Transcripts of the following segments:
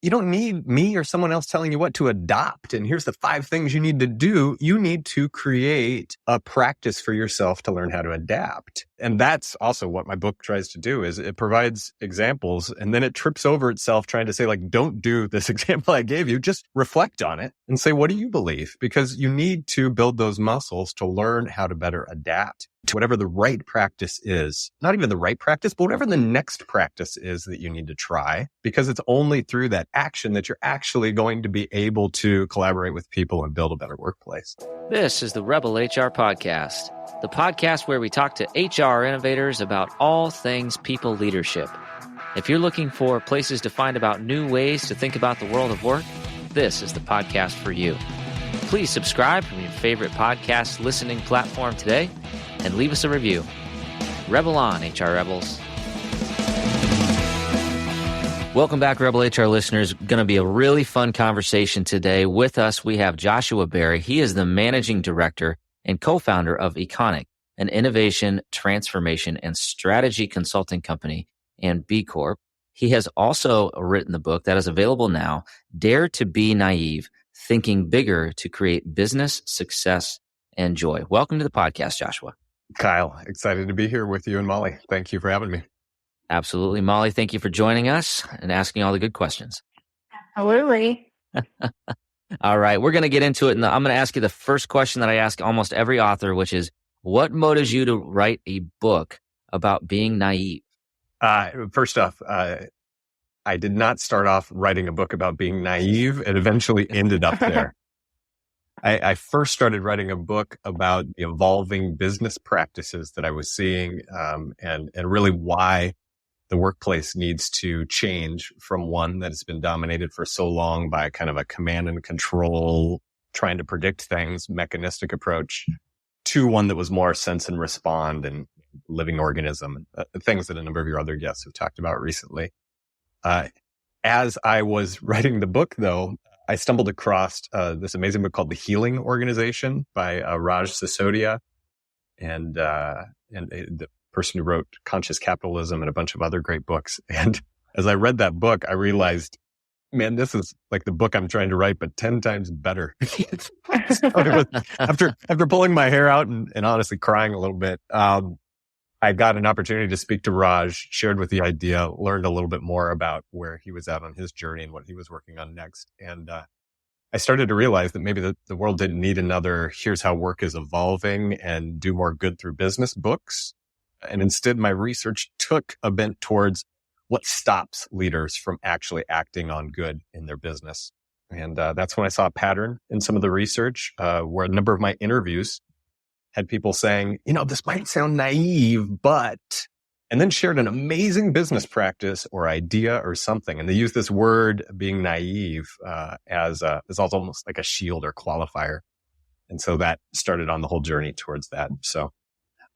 you don't need me or someone else telling you what to adopt. And here's the 5 things you need to do. You need to create a practice for yourself to learn how to adapt. And that's also what my book tries to do, is it provides examples and then it trips over itself trying to say, like, don't do this example I gave you. Just reflect on it and say, what do you believe? Because you need to build those muscles to learn how to better adapt to whatever the right practice is. Not even the right practice, but whatever the next practice is that you need to try, because it's only through that action that you're actually going to be able to collaborate with people and build a better workplace. This is the Rebel HR Podcast, the podcast where we talk to HR innovators about all things people leadership. If you're looking for places to find about new ways to think about the world of work, this is the podcast for you. Please subscribe from your favorite podcast listening platform today and leave us a review. Rebel on, HR Rebels. Welcome back, Rebel HR listeners. Going to be a really fun conversation today. With us, we have Joshua Berry. He is the managing director and co-founder of Econic, an innovation, transformation, and strategy consulting company and B Corp. He has also written the book that is available now, Dare to Be Naive, Thinking Bigger to Create Business, Success, and Joy. Welcome to the podcast, Joshua. Kyle, excited to be here with you and Molly. Thank you for having me. Absolutely. Molly, thank you for joining us and asking all the good questions. Absolutely. All right. We're going to get into it. And I'm going to ask you the first question that I ask almost every author, which is, what motivates you to write a book about being naive? First off, I did not start off writing a book about being naive. It eventually ended up there. I first started writing a book about the evolving business practices that I was seeing, and really why the workplace needs to change from one that has been dominated for so long by kind of a command and control, trying to predict things, mechanistic approach, to one that was more sense and respond and living organism, things that a number of your other guests have talked about recently. As I was writing the book, though, I stumbled across this amazing book called The Healing Organization by Raj Sisodia, and the person who wrote Conscious Capitalism and a bunch of other great books. And as I read that book, I realized, man, this is like the book I'm trying to write, but 10 times better. After pulling my hair out and honestly crying a little bit, I got an opportunity to speak to Raj, shared with the idea, learned a little bit more about where he was at on his journey and what he was working on next. And I started to realize that maybe the world didn't need another here's how work is evolving and do more good through business books. And instead, my research took a bent towards what stops leaders from actually acting on good in their business. And that's when I saw a pattern in some of the research where a number of my interviews had people saying, this might sound naive, but, and then shared an amazing business practice or idea or something. And they use this word being naive as almost like a shield or qualifier. And so that started on the whole journey towards that. So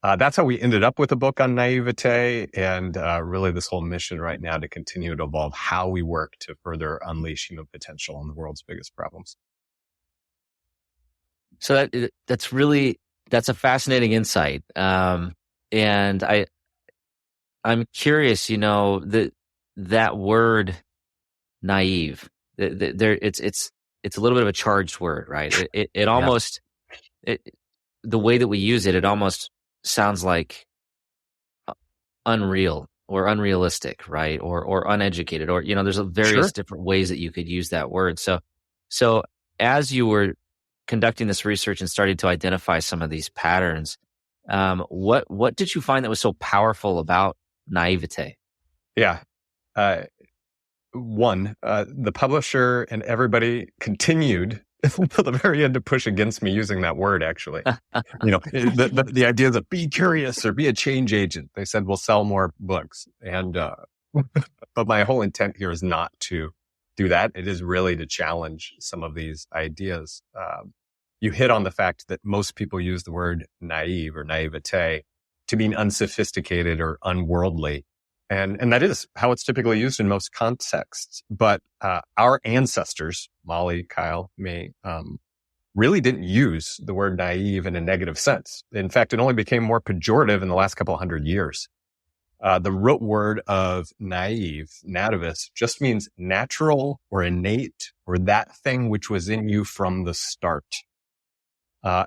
that's how we ended up with a book on naivete, and really this whole mission right now to continue to evolve how we work to further unleash human potential on the world's biggest problems. So that's a fascinating insight. And I'm curious, that word naive, it's a little bit of a charged word, right? It almost, the way that we use it almost sounds like unreal or unrealistic, right? Or uneducated, or, there's various different ways that you could use that word. So as you were conducting this research and starting to identify some of these patterns, what did you find that was so powerful about naivete? Yeah. One, the publisher and everybody continued until the very end to push against me using that word, actually. The idea that be curious or be a change agent. They said, we'll sell more books. And, but my whole intent here is not to do that. It is really to challenge some of these ideas. You hit on the fact that most people use the word naive or naivete to mean unsophisticated or unworldly. And that is how it's typically used in most contexts. But our ancestors, Molly, Kyle, me, really didn't use the word naive in a negative sense. In fact, it only became more pejorative in the last couple of 100 years. The root word of naive, nativus, just means natural or innate or that thing which was in you from the start.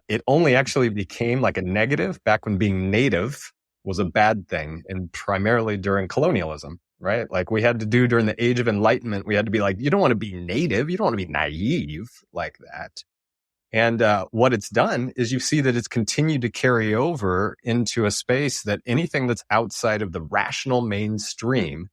It only actually became like a negative back when being native was a bad thing, and primarily during colonialism, right? Like we had to do during the Age of Enlightenment, we had to be like, you don't want to be native, you don't want to be naive like that. And what it's done is you see that it's continued to carry over into a space that anything that's outside of the rational mainstream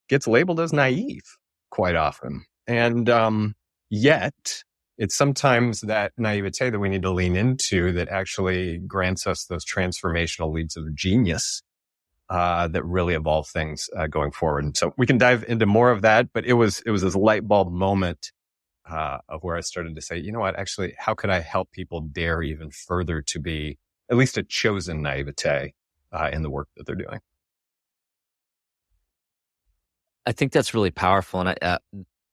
gets labeled as naive quite often. And yet, it's sometimes that naivete that we need to lean into that actually grants us those transformational leaps of genius that really evolve things going forward. And so we can dive into more of that, but it was this light bulb moment of where I started to say, you know what, actually, how could I help people dare even further to be at least a chosen naivete in the work that they're doing? I think that's really powerful, and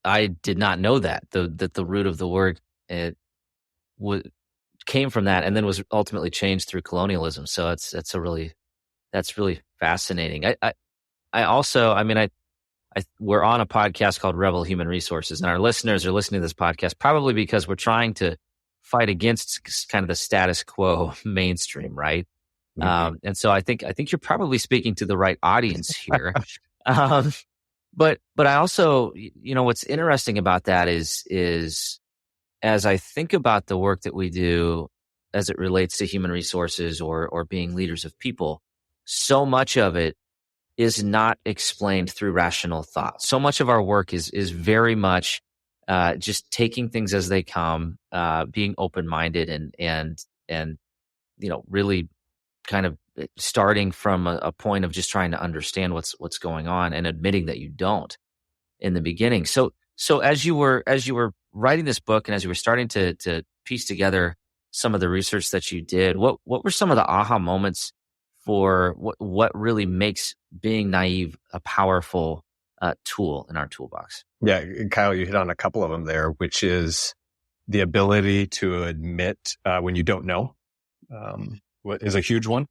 I did not know that the root of the word came from that, and then was ultimately changed through colonialism. So that's really fascinating. We're on a podcast called Rebel Human Resources, and our listeners are listening to this podcast probably because we're trying to fight against kind of the status quo mainstream, right? Mm-hmm. And so I think you're probably speaking to the right audience here. But I also, what's interesting about that is as I think about the work that we do as it relates to human resources or being leaders of people, so much of it is not explained through rational thought. So much of our work is very much just taking things as they come, being open-minded and really kind of starting from a point of just trying to understand what's going on and admitting that you don't in the beginning. So as you were writing this book and as you were starting to piece together some of the research that you did, what were some of the aha moments for what really makes being naive a powerful tool in our toolbox? Yeah, Kyle, you hit on a couple of them there, which is the ability to admit when you don't know, what is a huge one.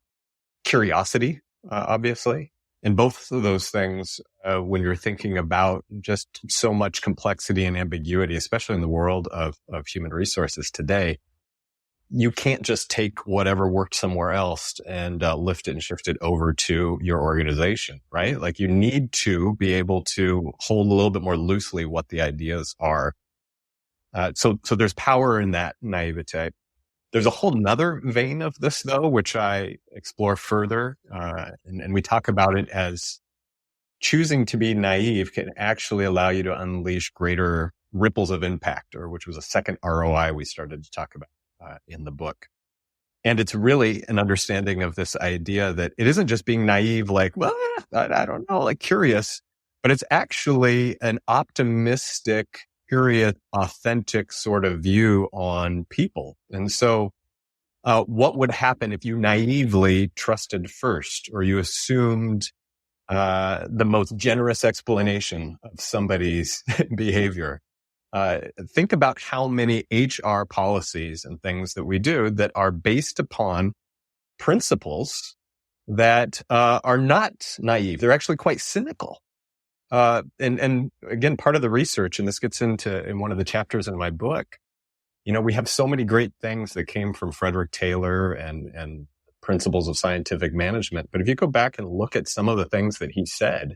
Curiosity, obviously. And both of those things, when you're thinking about just so much complexity and ambiguity, especially in the world of human resources today, you can't just take whatever worked somewhere else and lift it and shift it over to your organization, right? Like you need to be able to hold a little bit more loosely what the ideas are. So there's power in that naivete. There's a whole nother vein of this, though, which I explore further. And we talk about it as choosing to be naive can actually allow you to unleash greater ripples of impact, or which was a second ROI we started to talk about in the book. And it's really an understanding of this idea that it isn't just being naive, like, well, I don't know, like curious, but it's actually an optimistic, curious, authentic sort of view on people. And so what would happen if you naively trusted first, or you assumed the most generous explanation of somebody's behavior? Think about how many HR policies and things that we do that are based upon principles that are not naive. They're actually quite cynical. And again, part of the research, and this gets into in one of the chapters in my book, we have so many great things that came from Frederick Taylor and principles of scientific management. But if you go back and look at some of the things that he said,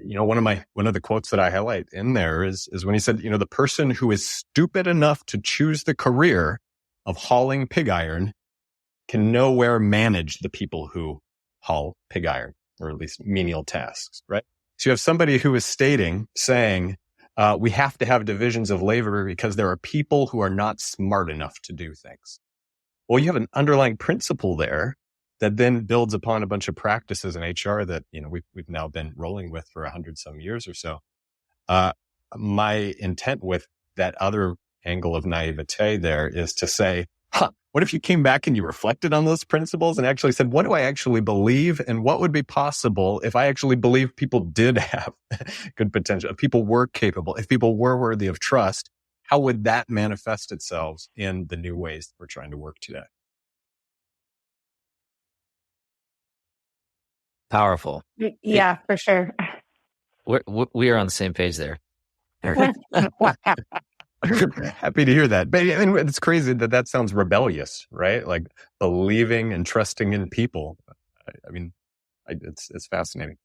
one of the quotes that I highlight in there is when he said, the person who is stupid enough to choose the career of hauling pig iron can nowhere manage the people who haul pig iron, or at least menial tasks, right? So you have somebody who is saying, we have to have divisions of labor because there are people who are not smart enough to do things. Well, you have an underlying principle there that then builds upon a bunch of practices in HR that, we've now been rolling with for 100 some years or so. My intent with that other angle of naivete there is to say, what if you came back and you reflected on those principles and actually said, what do I actually believe? And what would be possible if I actually believe people did have good potential, if people were capable, if people were worthy of trust? How would that manifest itself in the new ways that we're trying to work today? Powerful. Yeah, for sure. We are on the same page there. Happy to hear that. But I mean, it's crazy that sounds rebellious, right? Like believing and trusting in people. I mean, it's fascinating.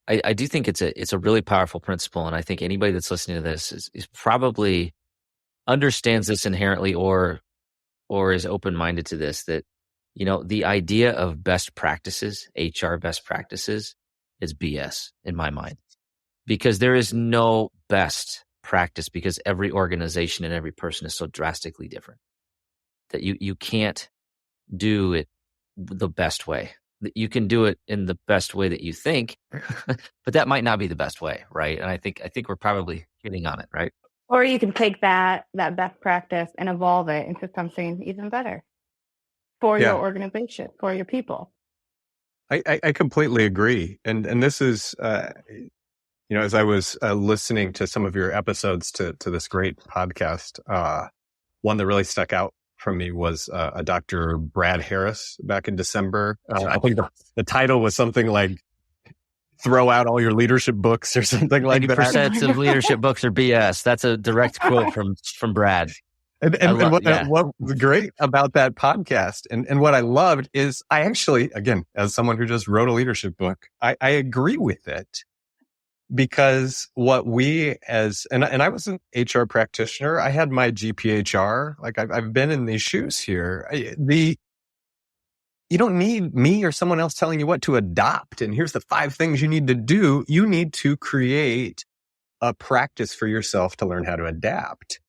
I do think it's a really powerful principle, and I think anybody that's listening to this is probably understands this inherently or is open-minded to this, that, you know, the idea of best practices, HR best practices, is BS in my mind, because there is no best practice, because every organization and every person is so drastically different that you can't do it the best way. You can do it in the best way that you think, but that might not be the best way, right? And I think we're probably hitting on it, right? Or you can take that best practice and evolve it into something even better for your organization, for your people. I completely agree. And this is, as I was listening to some of your episodes to this great podcast, one that really stuck out from me was a Dr. Brad Harris back in December. I think the title was something like "Throw out all your leadership books" or something like that. 90% of leadership books are BS. That's a direct quote from Brad. And what was great about that podcast and what I loved is I actually, again, as someone who just wrote a leadership book, I agree with it. Because what we and I was an HR practitioner, I had my GPHR, like I've been in these shoes here. You don't need me or someone else telling you what to adopt. And here's the 5 things you need to do. You need to create a practice for yourself to learn how to adapt.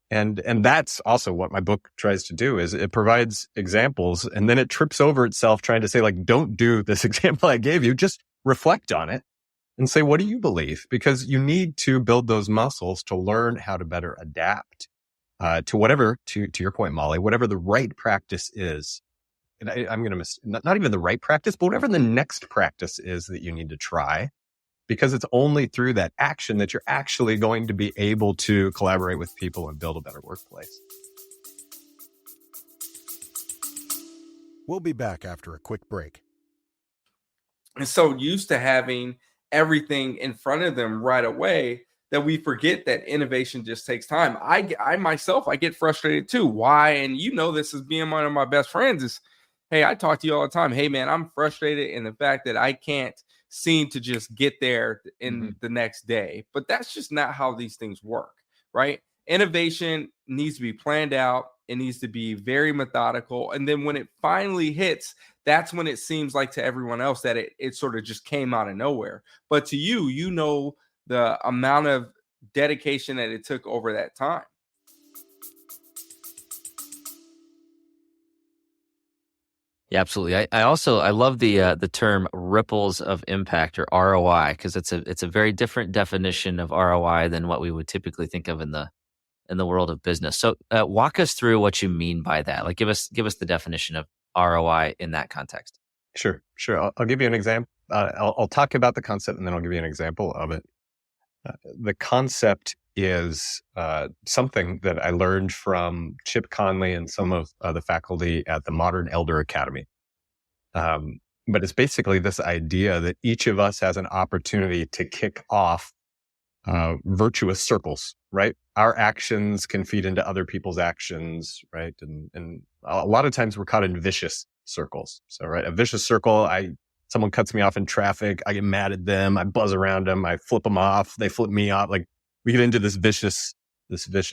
And that's also what my book tries to do, is it provides examples and then it trips over itself trying to say, like, don't do this example I gave you, just reflect on it. And say, what do you believe? Because you need to build those muscles to learn how to better adapt to whatever, to your point, Molly, whatever the right practice is. And I'm going to not even the right practice, but whatever the next practice is that you need to try. Because it's only through that action that you're actually going to be able to collaborate with people and build a better workplace. We'll be back after a quick break. And so used to having everything in front of them right away that we forget that innovation just takes time. I myself, I get frustrated too. Why? And you know, this is being one of my best friends is, hey, I talk to you all the time. Hey man, I'm frustrated in the fact that I can't seem to just get there in the next day. But that's just not how these things work, right? Innovation needs to be planned out. It needs to be very methodical. And then when it finally hits, that's when it seems like to everyone else that it sort of just came out of nowhere. But to you, you know the amount of dedication that it took over that time. Yeah, absolutely. I love the term ripples of impact, or ROI, because it's a very different definition of ROI than what we would typically think of in the world of business. So walk us through what you mean by that. Like give us the definition of ROI in that context. Sure. I'll give you an example. I'll talk about the concept and then I'll give you an example of it. The concept is something that I learned from Chip Conley and some of the faculty at the Modern Elder Academy. But it's basically this idea that each of us has an opportunity to kick off virtuous circles, right? Our actions can feed into other people's actions, right? And a lot of times we're caught in vicious circles. So, right, a vicious circle, someone cuts me off in traffic, I get mad at them, I buzz around them, I flip them off, they flip me off. Like we get into this vicious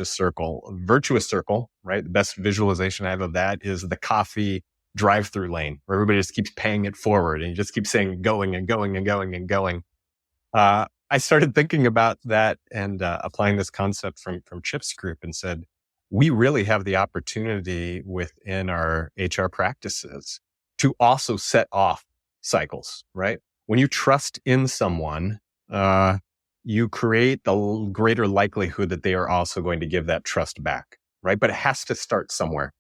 circle. A virtuous circle, right? The best visualization I have of that is the coffee drive-through lane where everybody just keeps paying it forward and you just keep saying going and going and going and going. I started thinking about that and applying this concept from Chip's group and said, we really have the opportunity within our HR practices to also set off cycles, right? When you trust in someone, you create the greater likelihood that they are also going to give that trust back, right? But it has to start somewhere.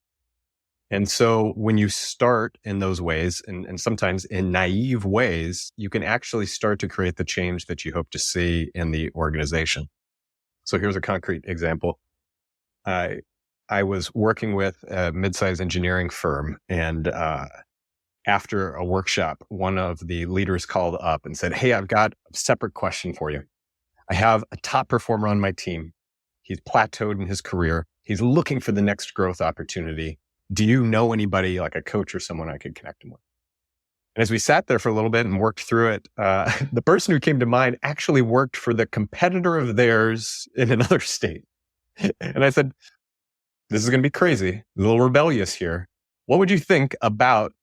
And so when you start in those ways, and sometimes in naive ways, you can actually start to create the change that you hope to see in the organization. So here's a concrete example. I was working with a mid-sized engineering firm, and after a workshop, one of the leaders called up and said, "Hey, I've got a separate question for you. I have a top performer on my team. He's plateaued in his career. He's looking for the next growth opportunity. Do you know anybody, like a coach or someone I could connect him with?" And as we sat there for a little bit and worked through it, the person who came to mind actually worked for the competitor of theirs in another state. And I said, "This is going to be crazy, a little rebellious here. What would you think about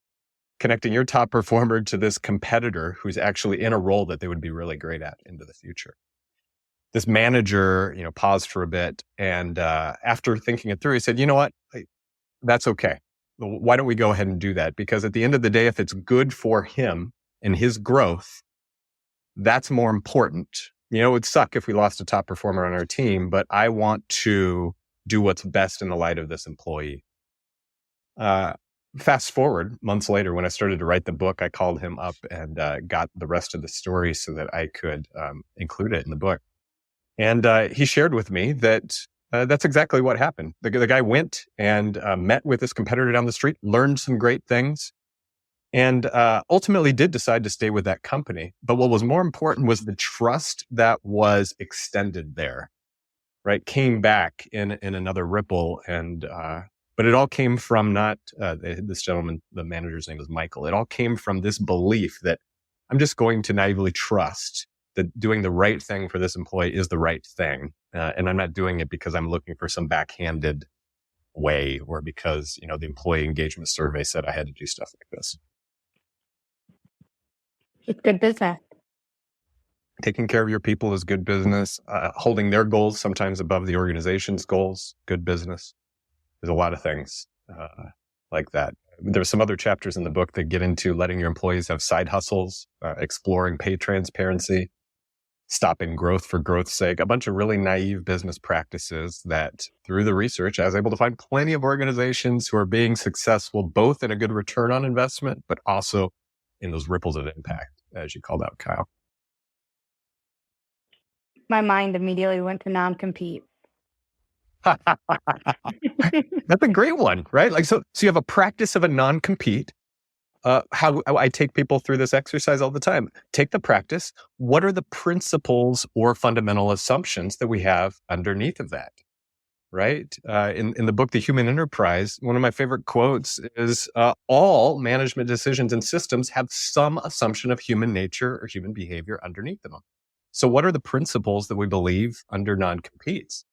connecting your top performer to this competitor who's actually in a role that they would be really great at into the future?" This manager, paused for a bit. And after thinking it through, he said, "You know what? That's okay. Why don't we go ahead and do that? Because at the end of the day, if it's good for him and his growth, that's more important. It would suck if we lost a top performer on our team, but I want to do what's best in the light of this employee." Fast forward months later, when I started to write the book, I called him up and got the rest of the story so that I could include it in the book. And he shared with me that that's exactly what happened. The guy went and met with his competitor down the street, learned some great things, and ultimately did decide to stay with that company. But what was more important was the trust that was extended there, right? Came back in another ripple. And but it all came from not this gentleman, the manager's name was Michael. It all came from this belief that I'm just going to naively trust that doing the right thing for this employee is the right thing. And I'm not doing it because I'm looking for some backhanded way or because, the employee engagement survey said I had to do stuff like this. It's good business. Taking care of your people is good business. Holding their goals sometimes above the organization's goals, good business. There's a lot of things like that. There's some other chapters in the book that get into letting your employees have side hustles, exploring pay transparency, stopping growth for growth's sake, a bunch of really naive business practices that through the research, I was able to find plenty of organizations who are being successful, both in a good return on investment, but also in those ripples of impact, as you called out, Kyle. My mind immediately went to non-compete. That's a great one, right? So you have a practice of a non-compete. How I take people through this exercise all the time. Take the practice. What are the principles or fundamental assumptions that we have underneath of that? Right? In the book, The Human Enterprise, one of my favorite quotes is, all management decisions and systems have some assumption of human nature or human behavior underneath them. So what are the principles that we believe under non-competes?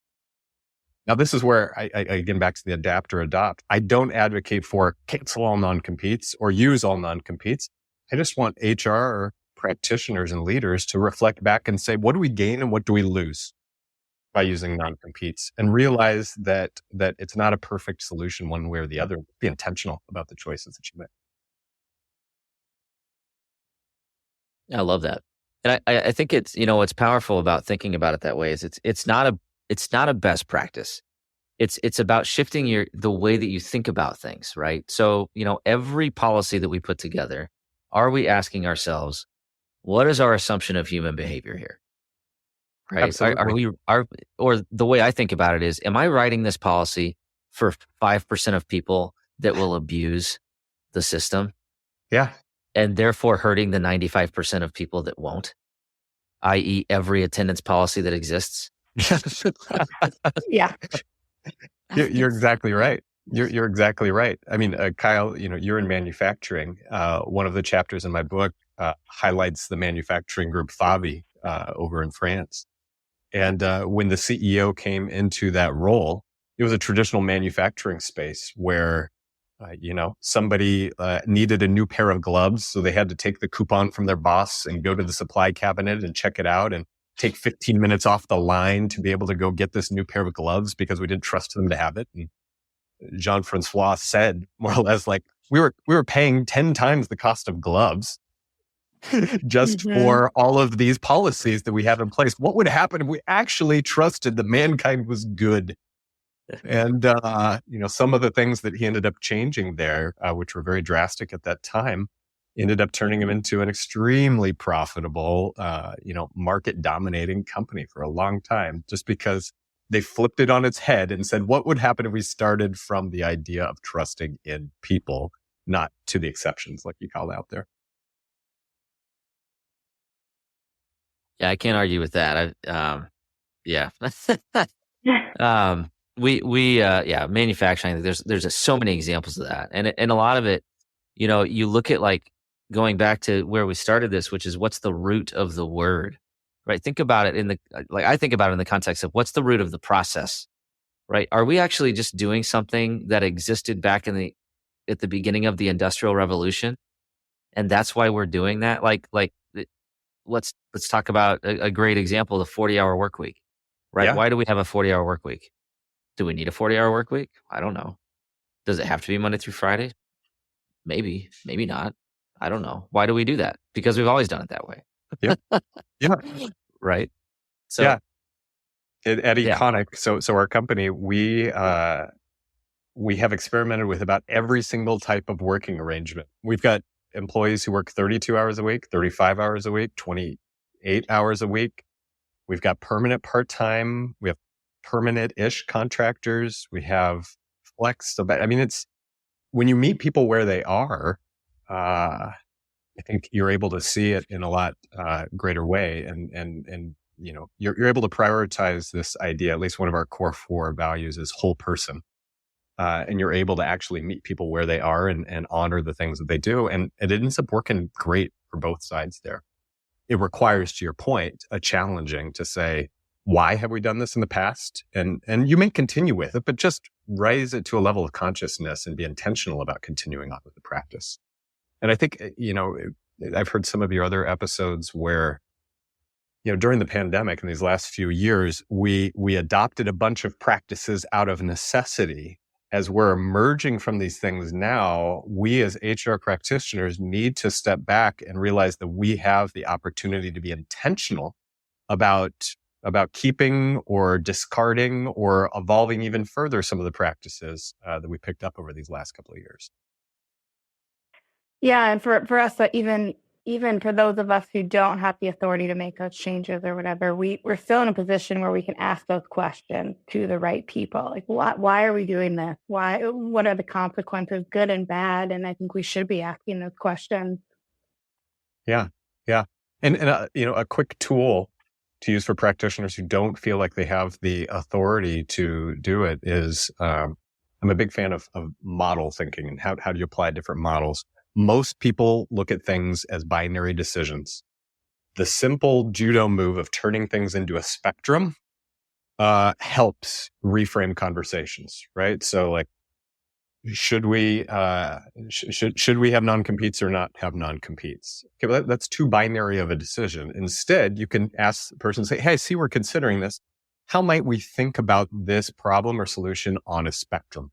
Now, this is where I again, back to the adapt or adopt. I don't advocate for cancel all non-competes or use all non-competes. I just want HR practitioners and leaders to reflect back and say, what do we gain and what do we lose by using non-competes? And realize that it's not a perfect solution one way or the other. Be intentional about the choices that you make. I love that. And I think it's, what's powerful about thinking about it that way is it's not a best practice. It's about shifting the way that you think about things, right? So, every policy that we put together, are we asking ourselves, what is our assumption of human behavior here? Right? Or the way I think about it is, am I writing this policy for 5% of people that will abuse the system? Yeah. And therefore hurting the 95% of people that won't, i.e. every attendance policy that exists? Yeah. You're exactly right. You're exactly right. I mean, Kyle, you're in manufacturing. One of the chapters in my book highlights the manufacturing group Favi over in France. And when the CEO came into that role, it was a traditional manufacturing space where, somebody needed a new pair of gloves. So they had to take the coupon from their boss and go to the supply cabinet and check it out and take 15 minutes off the line to be able to go get this new pair of gloves because we didn't trust them to have it. And Jean-Francois said more or less like, we were paying 10 times the cost of gloves just for all of these policies that we have in place. What would happen if we actually trusted that mankind was good? And, some of the things that he ended up changing there, which were very drastic at that time, ended up turning him into an extremely profitable, market dominating company for a long time, just because they flipped it on its head and said, what would happen if we started from the idea of trusting in people, not to the exceptions like you called out there. Yeah, I can't argue with that. Yeah. Manufacturing, there's just so many examples of that. And a lot of it, you look at like going back to where we started this, which is what's the root of the word, right? Think about it I think about it in the context of what's the root of the process, right? Are we actually just doing something that existed back at the beginning of the Industrial Revolution? And that's why we're doing that. Let's talk about a great example, the 40-hour work week, right? Yeah. Why do we have a 40-hour work week? Do we need a 40-hour work week? I don't know. Does it have to be Monday through Friday? Maybe not. I don't know. Why do we do that? Because we've always done it that way. Yeah. Yeah. Right. So yeah. At Econic, so our company, we have experimented with about every single type of working arrangement. We've got employees who work 32 hours a week, 35 hours a week, 28 hours a week. We've got permanent part-time. We have permanent-ish contractors. We have flex. So, I mean, it's when you meet people where they are, I think you're able to see it in a lot greater way. And you're able to prioritize this idea. At least one of our core 4 values is whole person. And you're able to actually meet people where they are and honor the things that they do. And it ends up working great for both sides there. It requires, to your point, a challenging to say, why have we done this in the past? And you may continue with it, but just raise it to a level of consciousness and be intentional about continuing on with the practice. And I think, I've heard some of your other episodes where, during the pandemic in these last few years, we adopted a bunch of practices out of necessity. As we're emerging from these things now, we as HR practitioners need to step back and realize that we have the opportunity to be intentional about keeping or discarding or evolving even further some of the practices that we picked up over these last couple of years. Yeah, and for us, that even for those of us who don't have the authority to make those changes or whatever, we're still in a position where we can ask those questions to the right people. Like, why are we doing this? What are the consequences, good and bad? And I think we should be asking those questions. Yeah. Yeah. And a quick tool to use for practitioners who don't feel like they have the authority to do it is, I'm a big fan of model thinking and how do you apply different models. Most people look at things as binary decisions. The simple judo move of turning things into a spectrum helps reframe conversations, right? So like, should we should we have non-competes or not have non-competes? Okay, well, that's too binary of a decision. Instead, you can ask the person, say, hey, I see we're considering this. How might we think about this problem or solution on a spectrum,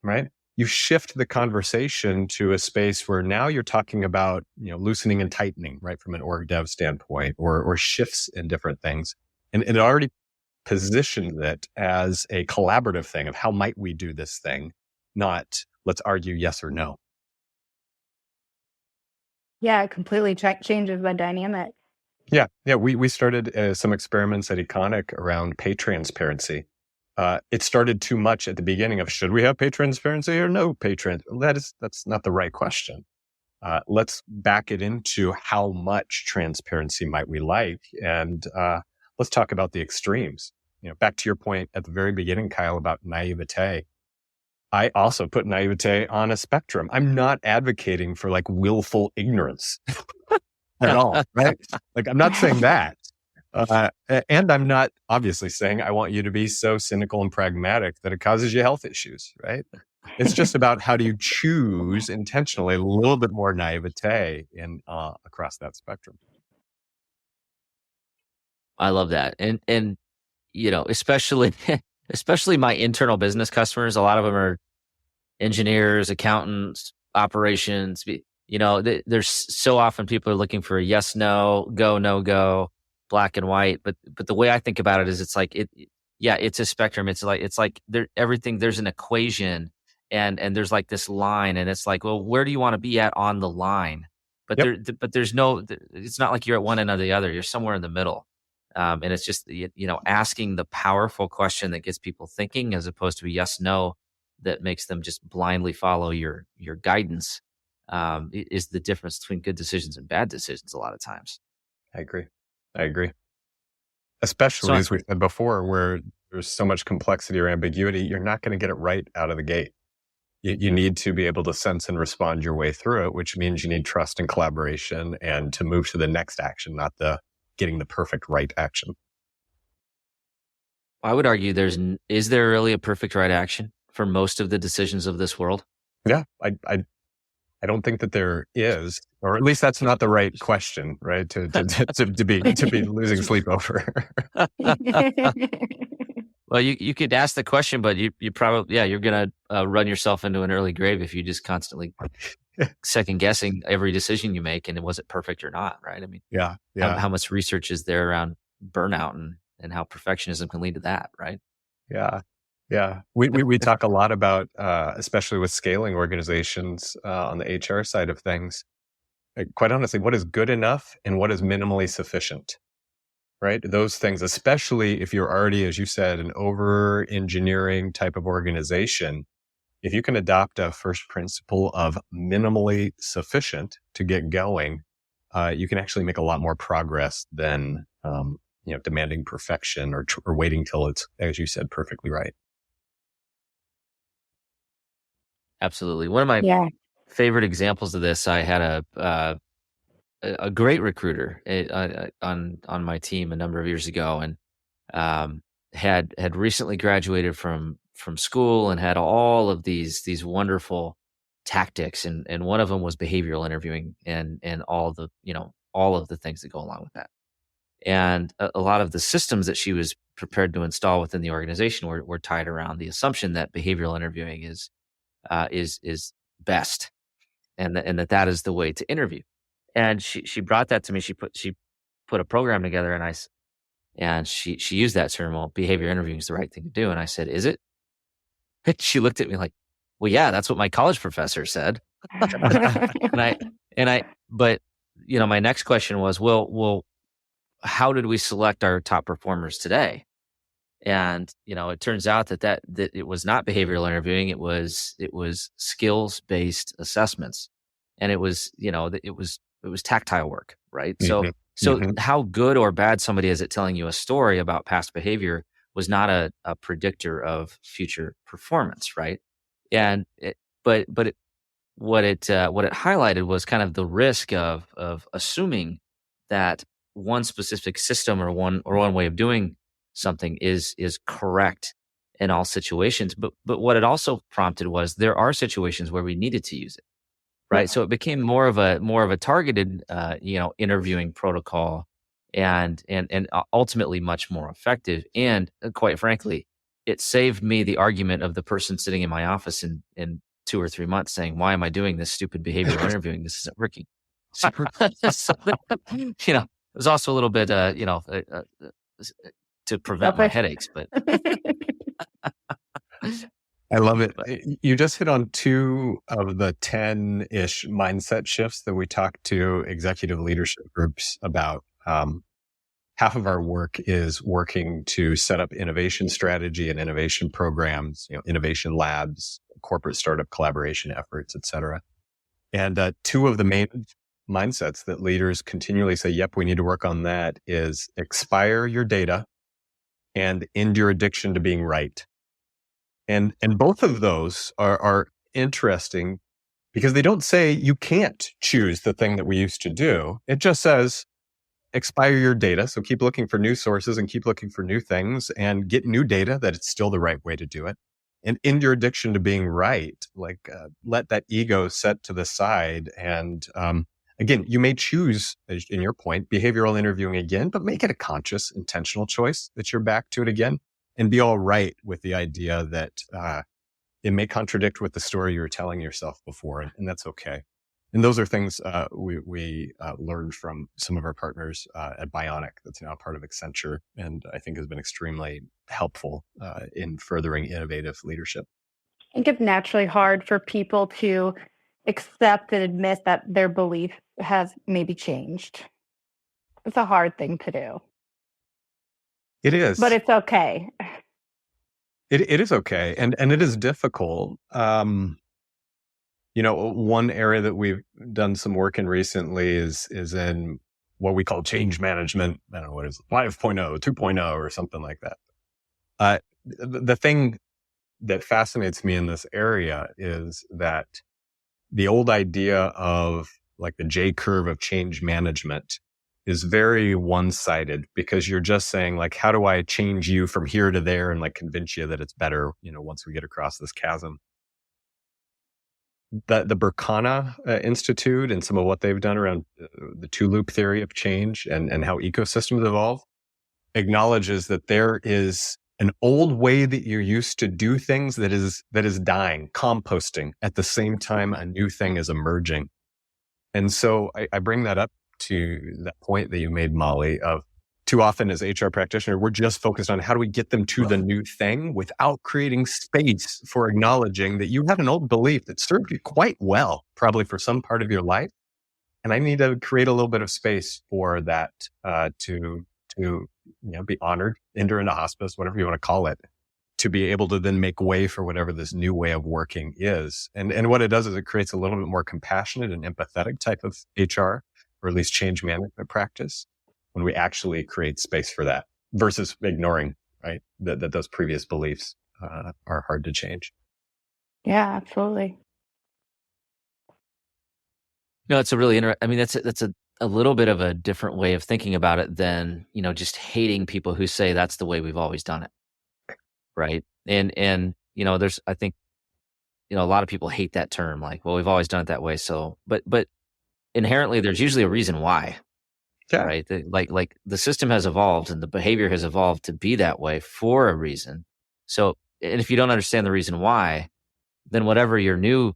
right? You shift the conversation to a space where now you're talking about, loosening and tightening, right? From an org dev standpoint or shifts in different things. And it already positioned it as a collaborative thing of how might we do this thing, not let's argue yes or no. Yeah, it completely changes the dynamic. Yeah. We started some experiments at Econic around pay transparency. It started too much at the beginning of should we have pay transparency or no pay transparency? That's not the right question. Let's back it into how much transparency might we like, and let's talk about the extremes. Back to your point at the very beginning, Kyle, about naivete. I also put naivete on a spectrum. I'm not advocating for like willful ignorance at all, right? Like I'm not saying that. And I'm not obviously saying I want you to be so cynical and pragmatic that it causes you health issues, right? It's just about how do you choose intentionally a little bit more naivete in across that spectrum. I love that. And especially my internal business customers, a lot of them are engineers, accountants, operations. There's so often people are looking for a yes, no, go, no, go, black and white. But the way I think about it is it's like it's a spectrum. It's like everything, there's an equation and there's like this line, and it's like, well, where do you want to be at on the line? But there's no, it's not like you're at one end or the other. You're somewhere in the middle. And it's just, asking the powerful question that gets people thinking as opposed to a yes, no that makes them just blindly follow your guidance is the difference between good decisions and bad decisions a lot of times. I agree. Especially, as we said before, where there's so much complexity or ambiguity, you're not going to get it right out of the gate. You need to be able to sense and respond your way through it, which means you need trust and collaboration and to move to the next action, not the getting the perfect right action. I would argue is there really a perfect right action for most of the decisions of this world? Yeah, I don't think that there is, or at least that's not the right question, right? To be losing sleep over. Well, you could ask the question, but you probably, you're going to run yourself into an early grave if you just constantly second guessing every decision you make and was it perfect or not, right? I mean, how much research is there around burnout and how perfectionism can lead to that, right? Yeah. We talk a lot about, especially with scaling organizations on the HR side of things, quite honestly, what is good enough and what is minimally sufficient, right? Those things, especially if you're already, as you said, an over-engineering type of organization, if you can adopt a first principle of minimally sufficient to get going, you can actually make a lot more progress than demanding perfection or waiting till it's, as you said, perfectly right. Absolutely. One of my favorite examples of this, I had a great recruiter on my team a number of years ago, and had recently graduated from school and had all of these wonderful tactics, and one of them was behavioral interviewing and all of the things that go along with that. And a lot of the systems that she was prepared to install within the organization were tied around the assumption that behavioral interviewing is best, and that is the way to interview. And she brought that to me. She put a program together, and she used that term. Well, behavior interviewing is the right thing to do. And I said, "Is it?" She looked at me like, "Well, yeah, that's what my college professor said." But my next question was, well, how did we select our top performers today? And it turns out that it was not behavioral interviewing. It was skills based assessments, and it was tactile work, right? Mm-hmm. So how good or bad somebody is at telling you a story about past behavior was not a predictor of future performance, right? And what it highlighted was kind of the risk of assuming that one specific system or one way of doing something is correct in all situations. But what it also prompted was there are situations where we needed to use it, right? Yeah. So it became more of a targeted, interviewing protocol, and ultimately much more effective. And quite frankly, it saved me the argument of the person sitting in my office in 2 or 3 months saying, "Why am I doing this stupid behavioral interviewing? This isn't working." So, it was also a little bit, to prevent my headaches, but I love it. You just hit on 2 of the 10-ish mindset shifts that we talk to executive leadership groups about. Half of our work is working to set up innovation strategy and innovation programs, innovation labs, corporate startup collaboration efforts, et cetera. And 2 of the main mindsets that leaders continually say, yep, we need to work on that, is expire your data and end your addiction to being right. And both of those are interesting because they don't say you can't choose the thing that we used to do. It just says expire your data. So keep looking for new sources and keep looking for new things and get new data that it's still the right way to do it. And end your addiction to being right. Let that ego set to the side. And again, you may choose, in your point, behavioral interviewing again, but make it a conscious, intentional choice that you're back to it again, and be all right with the idea that it may contradict with the story you were telling yourself before, and that's okay. And those are things we learned from some of our partners at Bionic, that's now part of Accenture, and I think has been extremely helpful in furthering innovative leadership. I think it's naturally hard for people to accept and admit that their belief has maybe changed. It's a hard thing to do. It is. But it's okay. It is okay. And it is difficult. One area that we've done some work in recently is in what we call change management. I don't know what is it, 5.0, 2.0 or something like that. The thing that fascinates me in this area is that the old idea of like the J curve of change management is very one-sided, because you're just saying like, how do I change you from here to there and like convince you that it's better, once we get across this chasm. The Berkana Institute and some of what they've done around the two-loop theory of change and how ecosystems evolve acknowledges that there is an old way that you're used to do things that is dying, composting. At the same time, a new thing is emerging. And so I bring that up to that point that you made, Molly, of too often as HR practitioner, we're just focused on how do we get them to the new thing without creating space for acknowledging that you had an old belief that served you quite well, probably for some part of your life. And I need to create a little bit of space for that to be honored, enter into hospice, whatever you want to call it, to be able to then make way for whatever this new way of working is. And what it does is it creates a little bit more compassionate and empathetic type of HR, or at least change management practice, when we actually create space for that versus ignoring, right, that those previous beliefs are hard to change. Yeah, absolutely. No, it's a really interesting. I mean, that's a little bit of a different way of thinking about it than, just hating people who say that's the way we've always done it. Right. And there's, I think, a lot of people hate that term, like, well, we've always done it that way. So, but inherently there's usually a reason why. Yeah. Right. Like the system has evolved and the behavior has evolved to be that way for a reason. So, and if you don't understand the reason why, then whatever your new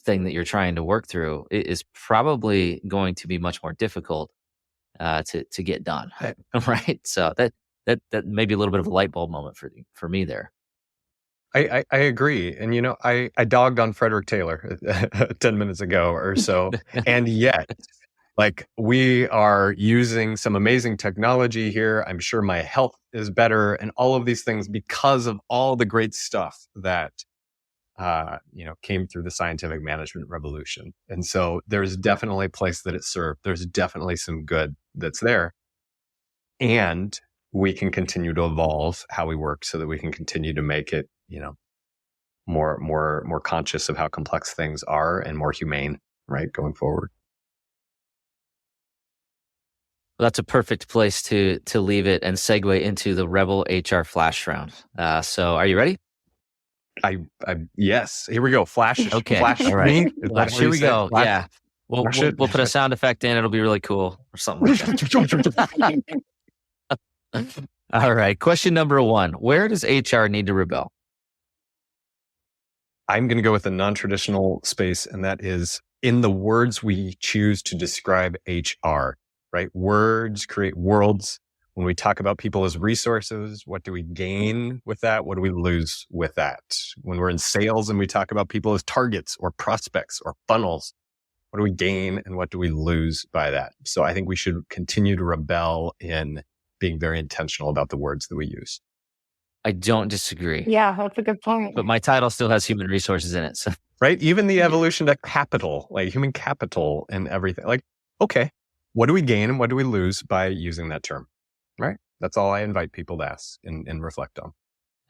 thing that you're trying to work through is probably going to be much more difficult to get done. Right. So that may be a little bit of a light bulb moment for me there. I agree. And, I dogged on Frederick Taylor 10 minutes ago or so. And yet, like, we are using some amazing technology here. I'm sure my health is better and all of these things because of all the great stuff that, came through the scientific management revolution. And so there's definitely a place that it served. There's definitely some good that's there. And we can continue to evolve how we work so that we can continue to make it, more conscious of how complex things are and more humane, right, going forward. Well, that's a perfect place to leave it and segue into the Rebel HR Flash round. So are you ready? Yes. Here we go. Flash. Okay. Flash. All right. Here we go. Flash. Yeah. We'll put a sound effect in. It'll be really cool or something like that. All right. Question number 1. Where does HR need to rebel? I'm going to go with a non-traditional space, and that is in the words we choose to describe HR, right? Words create worlds. When we talk about people as resources, what do we gain with that? What do we lose with that? When we're in sales and we talk about people as targets or prospects or funnels, what do we gain and what do we lose by that? So I think we should continue to rebel in being very intentional about the words that we use. I don't disagree. Yeah, that's a good point. But my title still has human resources in it. So. Right? Even the evolution to capital, like human capital and everything. Like, okay, what do we gain and what do we lose by using that term? Right? That's all I invite people to ask and reflect on.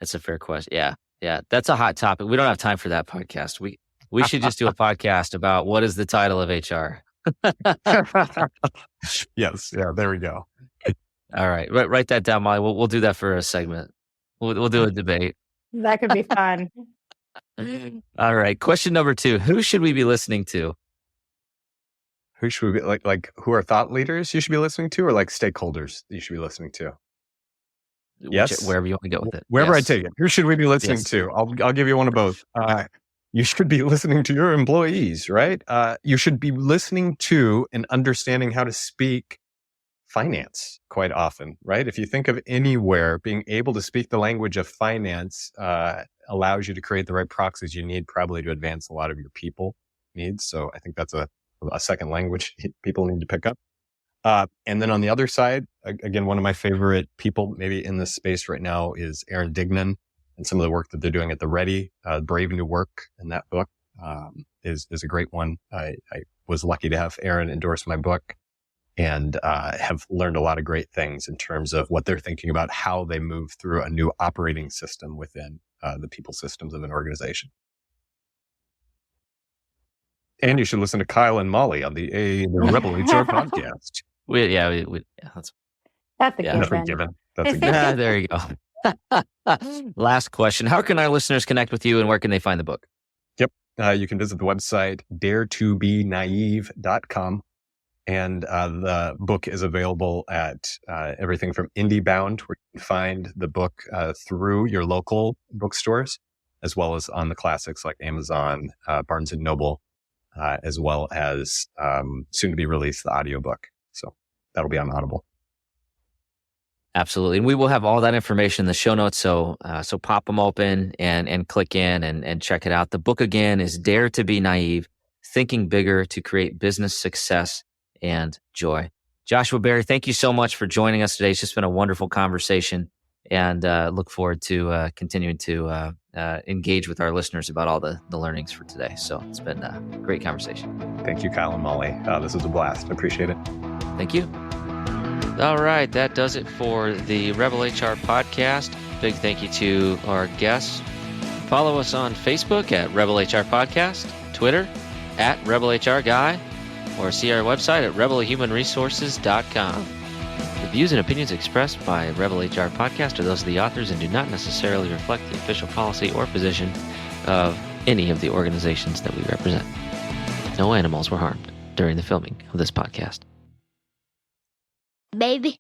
That's a fair question. Yeah. Yeah. That's a hot topic. We don't have time for that podcast. We should just do a podcast about what is the title of HR. Yes. Yeah. There we go. All right. Write that down, Molly. We'll do that for a segment. We'll do a debate. That could be fun. All right. Question number 2. Who should we be listening to? Who should we be like who are thought leaders you should be listening to, or like stakeholders that you should be listening to? Yes. Wherever you want to go with it. Wherever I take it. Who should we be listening to? I'll give you one of both. You should be listening to your employees, right? You should be listening to and understanding how to speak finance quite often, right? If you think of anywhere, being able to speak the language of finance allows you to create the right proxies you need probably to advance a lot of your people needs. So I think that's a second language people need to pick up. And then on the other side, again, one of my favorite people maybe in this space right now is Aaron Dignan. and some of the work that they're doing at the Ready, Brave New Work in that book is a great one. I was lucky to have Aaron endorse my book and have learned a lot of great things in terms of what they're thinking about how they move through a new operating system within the people systems of an organization. And you should listen to Kyle and Molly on the Rebel HR podcast. That's a Yeah. given. That's a given. There you go. Last question. How can our listeners connect with you and where can they find the book? Yep. You can visit the website daretobinaive.com. And the book is available at everything from IndieBound, where you can find the book through your local bookstores, as well as on the classics like Amazon, Barnes & Noble, as well as soon to be released the audiobook. So that'll be on Audible. Absolutely. And we will have all that information in the show notes. So pop them open and click in and check it out. The book again is Dare to Be Naive, Thinking Bigger to Create Business Success and Joy. Joshua Berry, thank you so much for joining us today. It's just been a wonderful conversation, and look forward to continuing to engage with our listeners about all the learnings for today. So it's been a great conversation. Thank you, Kyle and Molly. This was a blast. I appreciate it. Thank you. All right, that does it for the Rebel HR podcast. Big thank you to our guests. Follow us on Facebook at Rebel HR Podcast, Twitter at Rebel HR Guy, or see our website at rebelhumanresources.com. The views and opinions expressed by Rebel HR Podcast are those of the authors and do not necessarily reflect the official policy or position of any of the organizations that we represent. No animals were harmed during the filming of this podcast. Baby.